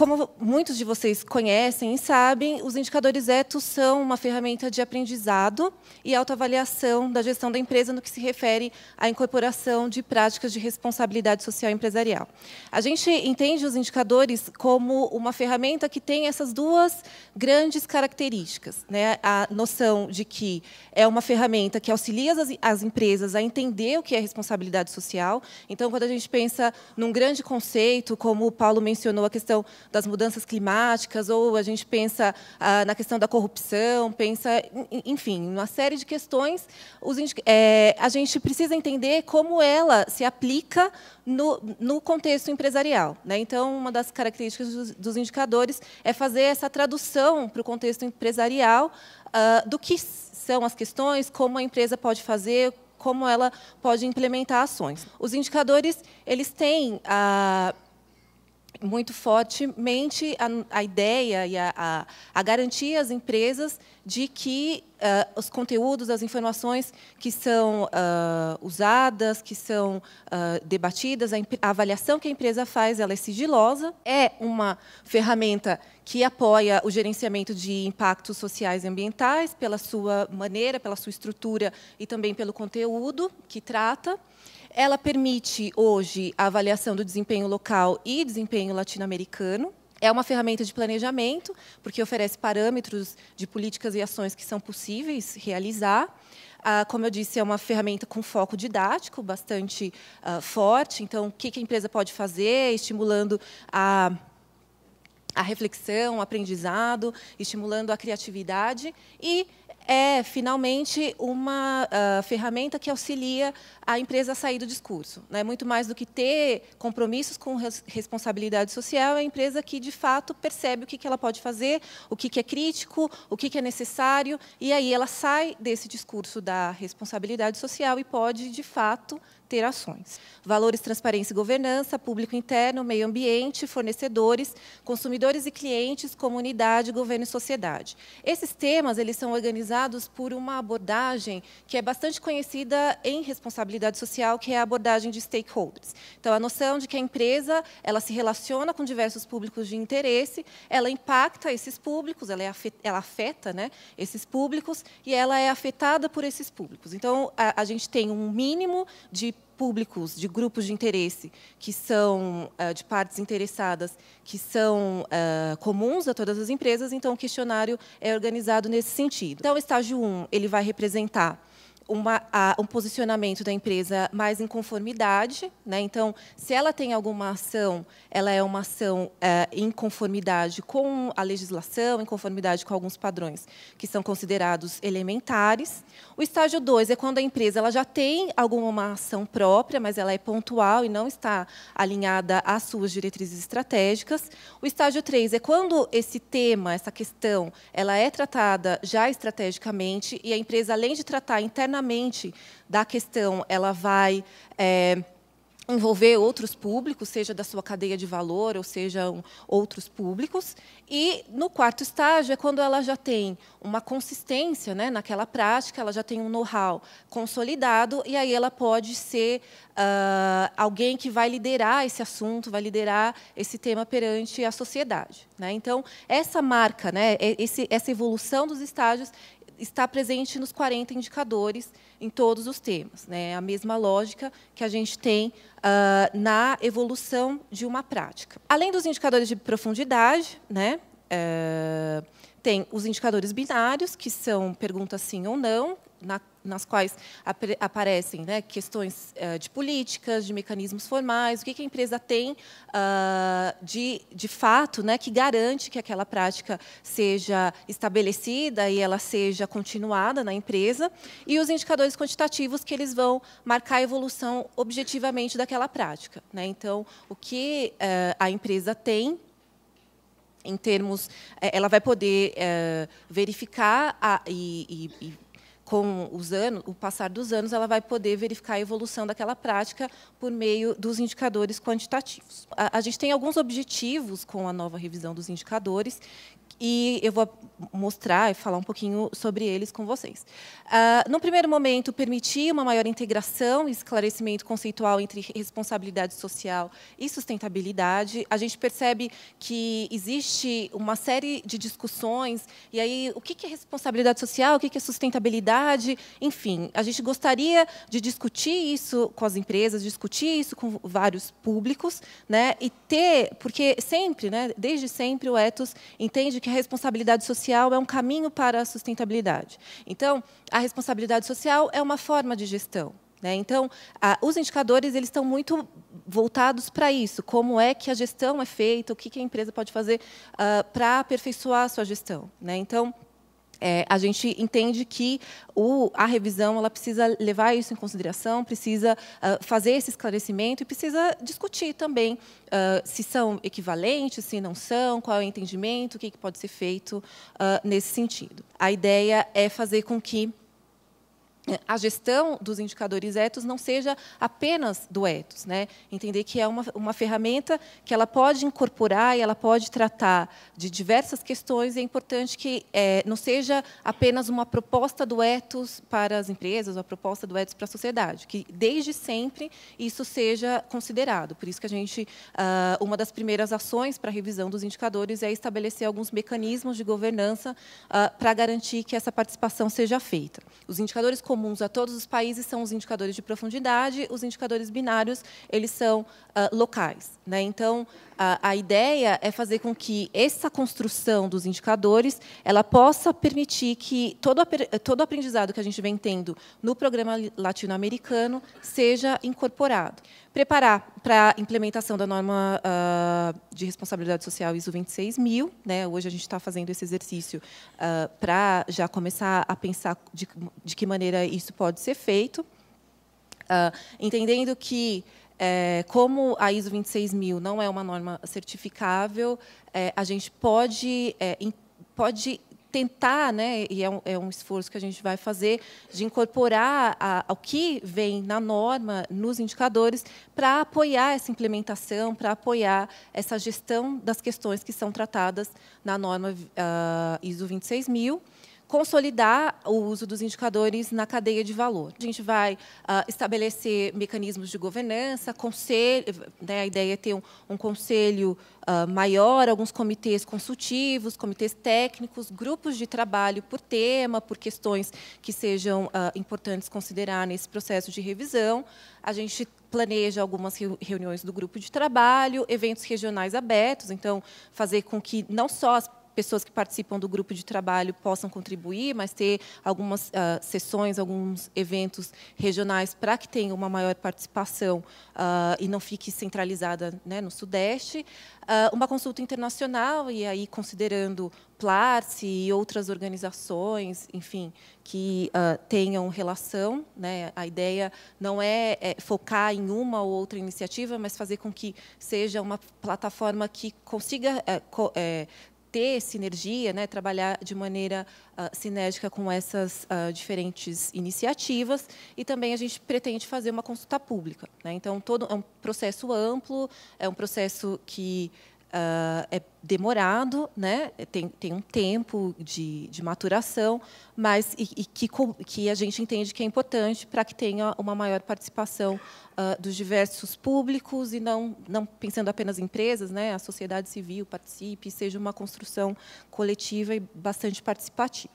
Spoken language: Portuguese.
Como muitos de vocês conhecem e sabem, os indicadores ETO são uma ferramenta de aprendizado e autoavaliação da gestão da empresa no que se refere à incorporação de práticas de responsabilidade social empresarial. A gente entende os indicadores como uma ferramenta que tem essas duas grandes características, né? A noção de que é uma ferramenta que auxilia as empresas a entender o que é responsabilidade social. Então, quando a gente pensa num grande conceito, como o Paulo mencionou, a questão das mudanças climáticas, ou a gente pensa na questão da corrupção, pensa, enfim, uma série de questões, a gente precisa entender como ela se aplica no contexto empresarial, né? Então, uma das características dos indicadores é fazer essa tradução para o contexto empresarial do que são as questões, como a empresa pode fazer, como ela pode implementar ações. Os indicadores, eles têm muito fortemente a ideia e a garantir às empresas de que os conteúdos, as informações que são usadas, que são debatidas, a avaliação que a empresa faz, ela é sigilosa, é uma ferramenta que apoia o gerenciamento de impactos sociais e ambientais pela sua maneira, pela sua estrutura e também pelo conteúdo que trata. Ela permite, hoje, a avaliação do desempenho local e desempenho latino-americano. É uma ferramenta de planejamento, porque oferece parâmetros de políticas e ações que são possíveis realizar. Como eu disse, é uma ferramenta com foco didático bastante forte. Então, o que a empresa pode fazer, estimulando a reflexão, o aprendizado, estimulando a criatividade e é, finalmente, uma ferramenta que auxilia a empresa a sair do discurso, né? Muito mais do que ter compromissos com responsabilidade social, é a empresa que, de fato, percebe o que ela pode fazer, o que é crítico, o que é necessário, e aí ela sai desse discurso da responsabilidade social e pode, de fato, ter ações. Valores, transparência e governança, público interno, meio ambiente, fornecedores, consumidores e clientes, comunidade, governo e sociedade. Esses temas eles são organizados por uma abordagem que é bastante conhecida em responsabilidade social, que é a abordagem de stakeholders. Então, a noção de que a empresa ela se relaciona com diversos públicos de interesse, ela impacta esses públicos, ela afeta, né, esses públicos e ela é afetada por esses públicos. Então, a gente tem um mínimo de públicos, de grupos de interesse, que são de partes interessadas, que são comuns a todas as empresas, então o questionário é organizado nesse sentido. Então, o estágio 1, ele vai representar um posicionamento da empresa mais em conformidade, né? Então, se ela tem alguma ação, ela é uma ação em conformidade com a legislação, em conformidade com alguns padrões que são considerados elementares. O estágio 2 é quando a empresa ela já tem alguma ação própria, mas ela é pontual e não está alinhada às suas diretrizes estratégicas. O estágio 3 é quando esse tema, essa questão, ela é tratada já estrategicamente e a empresa, além de tratar internamente da questão, ela vai envolver outros públicos, seja da sua cadeia de valor, ou seja, outros públicos. E, no quarto estágio, é quando ela já tem uma consistência, né, naquela prática, ela já tem um know-how consolidado, e aí ela pode ser alguém que vai liderar esse assunto, vai liderar esse tema perante a sociedade, né? Então, essa marca, né, essa evolução dos estágios, está presente nos 40 indicadores em todos os temas, né? A mesma lógica que a gente tem na evolução de uma prática. Além dos indicadores de profundidade, né, tem os indicadores binários, que são perguntas sim ou não, nas quais aparecem, né, questões de políticas, de mecanismos formais, o que a empresa tem de fato, né, que garante que aquela prática seja estabelecida e ela seja continuada na empresa, e os indicadores quantitativos, que eles vão marcar a evolução objetivamente daquela prática, né? Então, o que a empresa tem em termos, ela vai poder verificar com o passar dos anos, ela vai poder verificar a evolução daquela prática por meio dos indicadores quantitativos. A gente tem alguns objetivos com a nova revisão dos indicadores, e eu vou mostrar e falar um pouquinho sobre eles com vocês. No primeiro momento, permitir uma maior integração e esclarecimento conceitual entre responsabilidade social e sustentabilidade. A gente percebe que existe uma série de discussões, e aí o que é responsabilidade social, o que é sustentabilidade, enfim, a gente gostaria de discutir isso com as empresas, discutir isso com vários públicos, né, e ter, porque sempre, né, desde sempre, o ethos entende que a responsabilidade social é um caminho para a sustentabilidade. Então, a responsabilidade social é uma forma de gestão, né? Então, os indicadores eles estão muito voltados para isso, como é que a gestão é feita, o que a empresa pode fazer para aperfeiçoar a sua gestão, né? Então, a gente entende que a revisão ela precisa levar isso em consideração, precisa fazer esse esclarecimento e precisa discutir também se são equivalentes, se não são, qual é o entendimento, o que pode ser feito nesse sentido. A ideia é fazer com que a gestão dos indicadores ethos não seja apenas do ethos, né? Entender que é uma ferramenta que ela pode incorporar e ela pode tratar de diversas questões, e é importante que não seja apenas uma proposta do ethos para as empresas, ou a proposta do ethos para a sociedade, que desde sempre isso seja considerado. Por isso que a gente, uma das primeiras ações para a revisão dos indicadores é estabelecer alguns mecanismos de governança para garantir que essa participação seja feita. Os indicadores comuns a todos os países são os indicadores de profundidade, os indicadores binários, eles são locais, né? Então, a ideia é fazer com que essa construção dos indicadores ela possa permitir que todo o aprendizado que a gente vem tendo no programa latino-americano seja incorporado. Preparar para a implementação da norma de responsabilidade social ISO 26000, né? Hoje a gente está fazendo esse exercício para já começar a pensar de que maneira isso pode ser feito, entendendo que como a ISO 26000 não é uma norma certificável, a gente pode tentar, né, e é um esforço que a gente vai fazer, de incorporar o que vem na norma, nos indicadores, para apoiar essa implementação, para apoiar essa gestão das questões que são tratadas na norma ISO 26000, consolidar o uso dos indicadores na cadeia de valor. A gente vai estabelecer mecanismos de governança, conselho, né, a ideia é ter um conselho maior, alguns comitês consultivos, comitês técnicos, grupos de trabalho por tema, por questões que sejam importantes considerar nesse processo de revisão. A gente planeja algumas reuniões do grupo de trabalho, eventos regionais abertos, então, fazer com que não só as pessoas que participam do grupo de trabalho possam contribuir, mas ter algumas sessões, alguns eventos regionais para que tenha uma maior participação e não fique centralizada, né, no Sudeste. Uma consulta internacional, e aí considerando PLARCE e outras organizações, enfim, que tenham relação, né? A ideia não é focar em uma ou outra iniciativa, mas fazer com que seja uma plataforma que consiga ter sinergia, né, trabalhar de maneira sinérgica com essas diferentes iniciativas, e também a gente pretende fazer uma consulta pública, né? Então, é um processo amplo, é um processo que é demorado, né? Tem um tempo de maturação, mas que a gente entende que é importante para que tenha uma maior participação dos diversos públicos, e não pensando apenas em empresas, né? A sociedade civil participe, seja uma construção coletiva e bastante participativa.